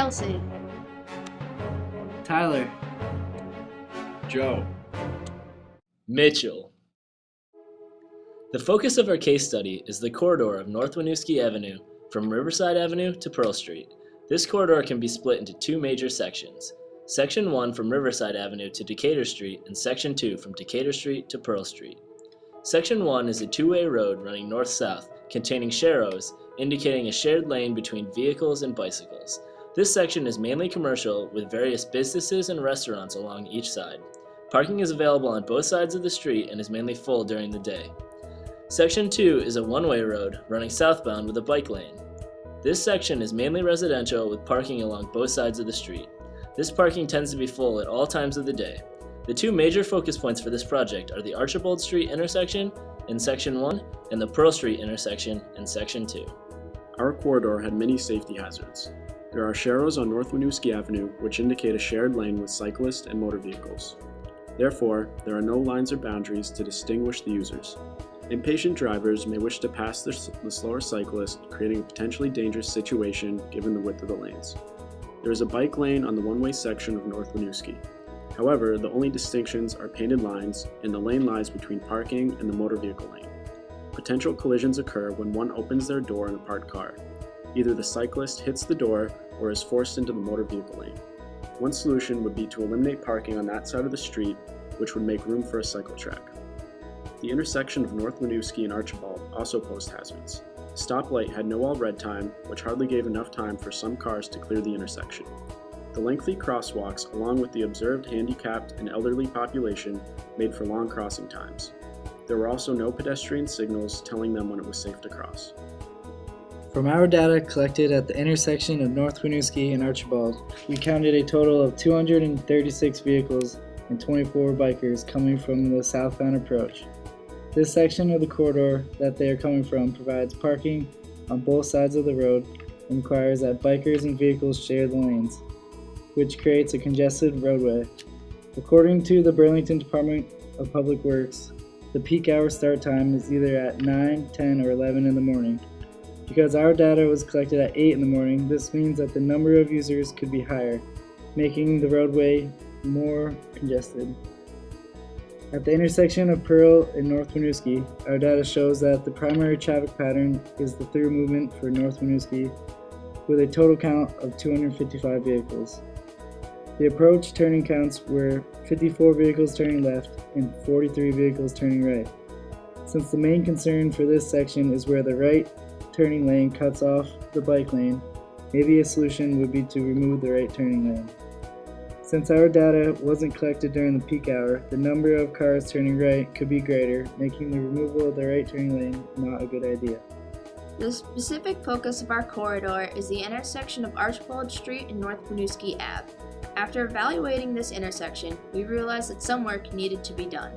Kelsey. Tyler. Joe. Mitchell. The focus of our case study is the corridor of North Winooski Avenue from Riverside Avenue to Pearl Street. This corridor can be split into two major sections. Section 1 from Riverside Avenue to Decatur Street and Section 2 from Decatur Street to Pearl Street. Section 1 is a two-way road running north-south containing sharrows indicating a shared lane between vehicles and bicycles. This section is mainly commercial with various businesses and restaurants along each side. Parking is available on both sides of the street and is mainly full during the day. Section 2 is a one-way road running southbound with a bike lane. This section is mainly residential with parking along both sides of the street. This parking tends to be full at all times of the day. The two major focus points for this project are the Archibald Street intersection in Section 1 and the Pearl Street intersection in Section 2. Our corridor had many safety hazards. There are sharrows on North Winooski Avenue which indicate a shared lane with cyclists and motor vehicles. Therefore, there are no lines or boundaries to distinguish the users. Impatient drivers may wish to pass the slower cyclist, creating a potentially dangerous situation given the width of the lanes. There is a bike lane on the one-way section of North Winooski. However, the only distinctions are painted lines, and the lane lies between parking and the motor vehicle lane. Potential collisions occur when one opens their door in a parked car. Either the cyclist hits the door or is forced into the motor vehicle lane. One solution would be to eliminate parking on that side of the street, which would make room for a cycle track. The intersection of North Winooski and Archibald also posed hazards. The stoplight had no all red time, which hardly gave enough time for some cars to clear the intersection. The lengthy crosswalks, along with the observed handicapped and elderly population, made for long crossing times. There were also no pedestrian signals telling them when it was safe to cross. From our data collected at the intersection of North Winooski and Archibald, we counted a total of 236 vehicles and 24 bikers coming from the southbound approach. This section of the corridor that they are coming from provides parking on both sides of the road and requires that bikers and vehicles share the lanes, which creates a congested roadway. According to the Burlington Department of Public Works, the peak hour start time is either at 9, 10, or 11 in the morning. Because our data was collected at 8 in the morning, this means that the number of users could be higher, making the roadway more congested. At the intersection of Pearl and North Winooski, our data shows that the primary traffic pattern is the through movement for North Winooski, with a total count of 255 vehicles. The approach turning counts were 54 vehicles turning left and 43 vehicles turning right. Since the main concern for this section is where the right turning lane cuts off the bike lane, maybe a solution would be to remove the right turning lane. Since our data wasn't collected during the peak hour, the number of cars turning right could be greater, making the removal of the right turning lane not a good idea. The specific focus of our corridor is the intersection of Archibald Street and North Winooski Ave. After evaluating this intersection, we realized that some work needed to be done.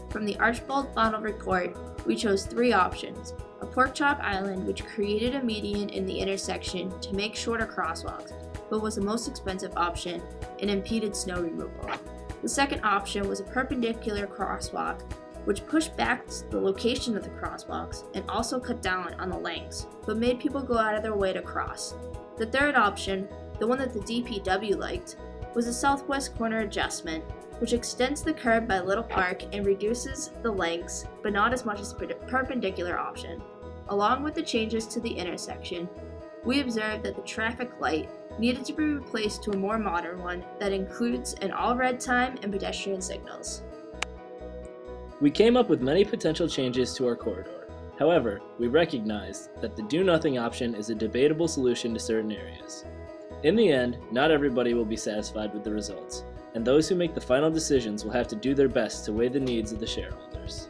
From the Archibald final report, we chose three options: a pork chop island, which created a median in the intersection to make shorter crosswalks, but was the most expensive option and impeded snow removal. The second option was a perpendicular crosswalk, which pushed back the location of the crosswalks and also cut down on the lengths, but made people go out of their way to cross. The third option, the one that the DPW liked, was a southwest corner adjustment, which extends the curb by Little Park and reduces the lengths, but not as much as the perpendicular option. Along with the changes to the intersection, we observed that the traffic light needed to be replaced to a more modern one that includes an all red time and pedestrian signals. We came up with many potential changes to our corridor. However, we recognized that the do-nothing option is a debatable solution to certain areas. In the end, not everybody will be satisfied with the results, and those who make the final decisions will have to do their best to weigh the needs of the shareholders.